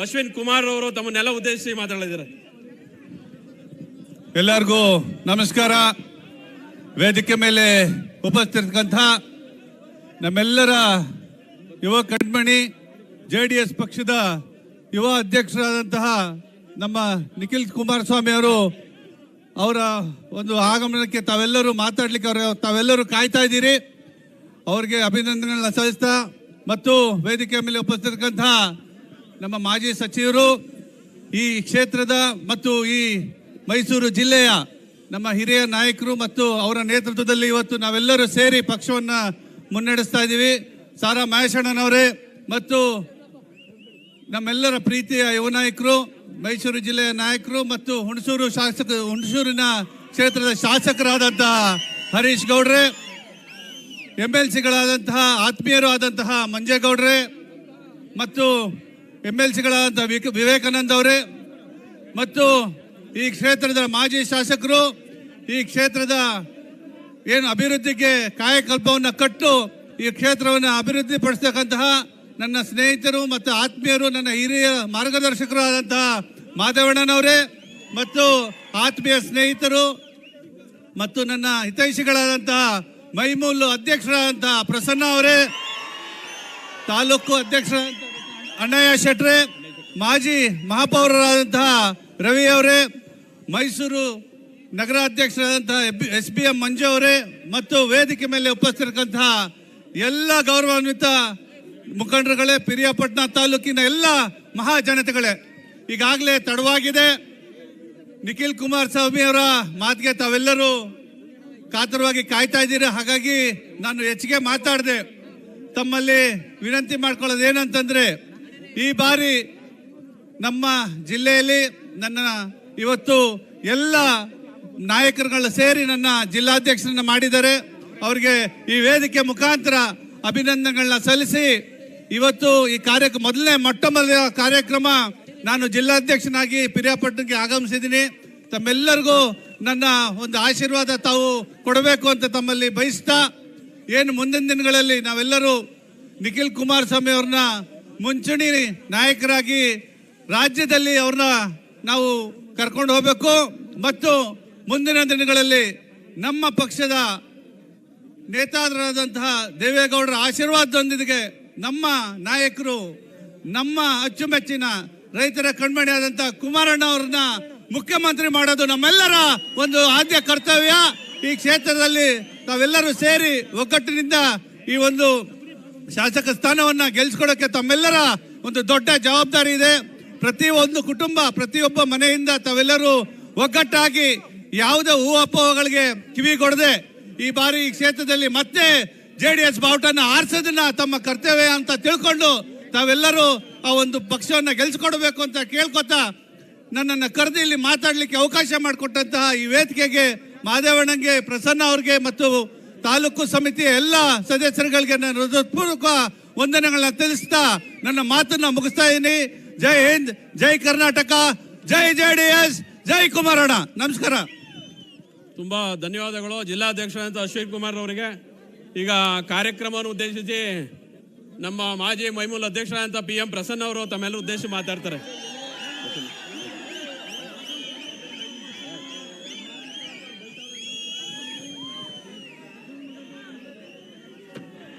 ಅಶ್ವಿನ್ ಕುಮಾರ್ ಅವರು ತಮ್ಮನ್ನೆಲ್ಲ ಉದ್ದೇಶಿಸಿ ಮಾತಾಡಿದ್ದಾರೆ. ಎಲ್ಲರಿಗೂ ನಮಸ್ಕಾರ. ವೇದಿಕೆ ಮೇಲೆ ಉಪಸ್ಥಿತಕ್ಕಂಥ ನಮ್ಮೆಲ್ಲರ ಯುವ ಕಣ್ಮಣಿ JDS ಪಕ್ಷದ ಯುವ ಅಧ್ಯಕ್ಷರಾದಂತಹ ನಮ್ಮ ನಿಖಿಲ್ ಕುಮಾರಸ್ವಾಮಿ ಅವರು, ಅವರ ಒಂದು ಆಗಮನಕ್ಕೆ ತಾವೆಲ್ಲರೂ ಮಾತಾಡ್ಲಿಕ್ಕೆ ತಾವೆಲ್ಲರೂ ಕಾಯ್ತಾ ಇದ್ದೀರಿ. ಅವ್ರಿಗೆ ಅಭಿನಂದನೆಗಳನ್ನ ಸಲ್ಲಿಸ್ತಾ, ಮತ್ತು ವೇದಿಕೆ ಮೇಲೆ ಉಪಸ್ಥಿತಕ್ಕಂಥ ನಮ್ಮ ಮಾಜಿ ಸಚಿವರು, ಈ ಕ್ಷೇತ್ರದ ಮತ್ತು ಈ ಮೈಸೂರು ಜಿಲ್ಲೆಯ ನಮ್ಮ ಹಿರಿಯ ನಾಯಕರು ಮತ್ತು ಅವರ ನೇತೃತ್ವದಲ್ಲಿ ಇವತ್ತು ನಾವೆಲ್ಲರೂ ಸೇರಿ ಪಕ್ಷವನ್ನು ಮುನ್ನಡೆಸ್ತಾ ಇದ್ದೀವಿ. ಸಾರಾ ಮಹೇಶಣ್ಣನವರೇ ಮತ್ತು ನಮ್ಮೆಲ್ಲರ ಪ್ರೀತಿಯ ಯುವ ನಾಯಕರು, ಮೈಸೂರು ಜಿಲ್ಲೆಯ ನಾಯಕರು ಮತ್ತು ಹುಣಸೂರಿನ ಕ್ಷೇತ್ರದ ಶಾಸಕರಾದಂತಹ ಹರೀಶ್ ಗೌಡ್ರೆ, MLCಗಳಾದಂತಹ ಆತ್ಮೀಯರು ಆದಂತಹ ಮಂಜೇಗೌಡ್ರೆ ಮತ್ತು MLCಗಳಾದಂತಹ ವಿವೇಕಾನಂದ ಅವರೇ, ಮತ್ತು ಈ ಕ್ಷೇತ್ರದ ಮಾಜಿ ಶಾಸಕರು, ಈ ಕ್ಷೇತ್ರದ ಏನು ಅಭಿವೃದ್ಧಿಗೆ ಕಾಯಕಲ್ಪವನ್ನು ಕಟ್ಟು ಈ ಕ್ಷೇತ್ರವನ್ನು ಅಭಿವೃದ್ಧಿ ಪಡಿಸ್ತಕ್ಕಂತಹ ನನ್ನ ಸ್ನೇಹಿತರು ಮತ್ತು ಆತ್ಮೀಯರು, ನನ್ನ ಹಿರಿಯ ಮಾರ್ಗದರ್ಶಕರು ಆದಂತಹ ಮಾಧವಣ್ಣನವರೇ ಮತ್ತು ಆತ್ಮೀಯ ಸ್ನೇಹಿತರು ಮತ್ತು ನನ್ನ ಹಿತೈಷಿಗಳಾದಂತಹ ಮೈಮೂಲು ಅಧ್ಯಕ್ಷರಾದಂತಹ ಪ್ರಸನ್ನ ಅವರೇ, ತಾಲೂಕು ಅಧ್ಯಕ್ಷರಾದಂತಹ ಅಣ್ಣಯ್ಯ ಶೆಟ್ರೆ, ಮಾಜಿ ಮಹಾಪೌರರಾದಂತಹ ರವಿ ಅವರೇ, ಮೈಸೂರು ನಗರಾಧ್ಯಕ್ಷರಾದಂತಹ SBM ಮಂಜು ಅವರೇ ಮತ್ತು ವೇದಿಕೆ ಮೇಲೆ ಉಪಸ್ಥಿತಕ್ಕಂತಹ ಎಲ್ಲ ಗೌರವಾನ್ವಿತ ಮುಖಂಡರುಗಳೇ, ಪಿರಿಯಾಪಟ್ಟಣ ತಾಲೂಕಿನ ಎಲ್ಲ ಮಹಾಜನತೆಗಳೇ, ಈಗಾಗಲೇ ತಡವಾಗಿದೆ. ನಿಖಿಲ್ ಕುಮಾರಸ್ವಾಮಿ ಅವರ ಮಾತಿಗೆ ತಾವೆಲ್ಲರೂ ಕಾತರವಾಗಿ ಕಾಯ್ತಾ ಇದ್ದೀರಿ. ಹಾಗಾಗಿ ನಾನು ಹೆಚ್ಚಿಗೆ ಮಾತಾಡಿದೆ. ತಮ್ಮಲ್ಲಿ ವಿನಂತಿ ಮಾಡ್ಕೊಳ್ಳೋದು ಏನಂತಂದ್ರೆ, ಈ ಬಾರಿ ನಮ್ಮ ಜಿಲ್ಲೆಯಲ್ಲಿ ನನ್ನ ಇವತ್ತು ಎಲ್ಲ ನಾಯಕರುಗಳ ಸೇರಿ ನನ್ನ ಜಿಲ್ಲಾಧ್ಯಕ್ಷರನ್ನ ಮಾಡಿದ್ದಾರೆ. ಅವರಿಗೆ ಈ ವೇದಿಕೆ ಮುಖಾಂತರ ಅಭಿನಂದನೆಗಳನ್ನ ಸಲ್ಲಿಸಿ, ಇವತ್ತು ಈ ಮೊಟ್ಟ ಮೊದಲ ಕಾರ್ಯಕ್ರಮ ನಾನು ಜಿಲ್ಲಾಧ್ಯಕ್ಷನಾಗಿ ಪಿರಿಯಾಪಟ್ಟಣಕ್ಕೆ ಆಗಮಿಸಿದ್ದೀನಿ. ತಮ್ಮೆಲ್ಲರಿಗೂ ನನ್ನ ಒಂದು ಆಶೀರ್ವಾದ ತಾವು ಕೊಡಬೇಕು ಅಂತ ತಮ್ಮಲ್ಲಿ ಬಯಸ್ತಾ, ಏನು ಮುಂದಿನ ದಿನಗಳಲ್ಲಿ ನಾವೆಲ್ಲರೂ ನಿಖಿಲ್ ಕುಮಾರಸ್ವಾಮಿ ಅವ್ರನ್ನ ಮುಂಚೂಣಿ ನಾಯಕರಾಗಿ ರಾಜ್ಯದಲ್ಲಿ ಅವ್ರನ್ನ ನಾವು ಕರ್ಕೊಂಡು ಹೋಗಬೇಕು ಮತ್ತು ಮುಂದಿನ ದಿನಗಳಲ್ಲಿ ನಮ್ಮ ಪಕ್ಷದ ನೇತಾರರಾದಂತಹ ದೇವೇಗೌಡರ ಆಶೀರ್ವಾದದೊಂದಿಗೆ ನಮ್ಮ ನಾಯಕರು, ನಮ್ಮ ಅಚ್ಚುಮೆಚ್ಚಿನ ರೈತರ ಕಣ್ಮಣಿಯಾದಂತಹ ಕುಮಾರಣ್ಣ ಅವ್ರನ್ನ ಮುಖ್ಯಮಂತ್ರಿ ಮಾಡೋದು ನಮ್ಮೆಲ್ಲರ ಒಂದು ಆದ್ಯ ಕರ್ತವ್ಯ. ಈ ಕ್ಷೇತ್ರದಲ್ಲಿ ತಾವೆಲ್ಲರೂ ಸೇರಿ ಒಗ್ಗಟ್ಟಿನಿಂದ ಈ ಒಂದು ಶಾಸಕ ಸ್ಥಾನವನ್ನ ಗೆಲ್ಸ್ಕೊಡೋಕೆ ತಮ್ಮೆಲ್ಲರ ಒಂದು ದೊಡ್ಡ ಜವಾಬ್ದಾರಿ ಇದೆ. ಪ್ರತಿಯೊಂದು ಕುಟುಂಬ, ಪ್ರತಿಯೊಬ್ಬ ಮನೆಯಿಂದ ತಾವೆಲ್ಲರೂ ಒಗ್ಗಟ್ಟಾಗಿ ಯಾವುದೇ ಊಹಾಪೋಹಗಳಿಗೆ ಕಿವಿಗೊಡದೆ ಈ ಬಾರಿ ಈ ಕ್ಷೇತ್ರದಲ್ಲಿ ಮತ್ತೆ JDS ಬಾವುಟನ ಆರಿಸೋದನ್ನ ತಮ್ಮ ಕರ್ತವ್ಯ ಅಂತ ತಿಳ್ಕೊಂಡು ತಾವೆಲ್ಲರೂ ಆ ಒಂದು ಪಕ್ಷವನ್ನ ಗೆಲ್ಸ್ಕೊಡ್ಬೇಕು ಅಂತ ಕೇಳ್ಕೊತಾ, ನನ್ನನ್ನು ಕರೆದು ಇಲ್ಲಿ ಮಾತಾಡ್ಲಿಕ್ಕೆ ಅವಕಾಶ ಮಾಡಿಕೊಟ್ಟಂತಹ ಈ ವೇದಿಕೆಗೆ ಮಾದೇವಣ್ಣಂಗೆ, ಪ್ರಸನ್ನ ಅವ್ರಿಗೆ ಮತ್ತು ತಾಲೂಕು ಸಮಿತಿಯ ಎಲ್ಲ ಸದಸ್ಯರುಗಳಿಗೆ ನಾನು ಹೃದಯಪೂರ್ವಕ ವಂದನೆಗಳನ್ನ ತಿಳಿಸ್ತಾ ನನ್ನ ಮಾತನ್ನ ಮುಗಿಸ್ತಾ ಇದ್ದೀನಿ. ಜೈ ಹಿಂದ್, ಜೈ ಕರ್ನಾಟಕ, ಜೈ JDS, ಜೈ ಕುಮಾರಣ್ಣ. ನಮಸ್ಕಾರ. ತುಂಬಾ ಧನ್ಯವಾದಗಳು ಜಿಲ್ಲಾಧ್ಯಕ್ಷರಾದಂಥ ಅಶ್ವಿನ್ ಕುಮಾರ್ ಅವರಿಗೆ. ಈಗ ಕಾರ್ಯಕ್ರಮವನ್ನು ಉದ್ದೇಶಿಸಿ ನಮ್ಮ ಮಾಜಿ ಮೈಮೂಲ್ ಅಧ್ಯಕ್ಷರಾದಂಥ PM ಪ್ರಸನ್ನ ಅವರು ತಮ್ಮೆಲ್ಲ ಉದ್ದೇಶಿಸಿ ಮಾತಾಡ್ತಾರೆ.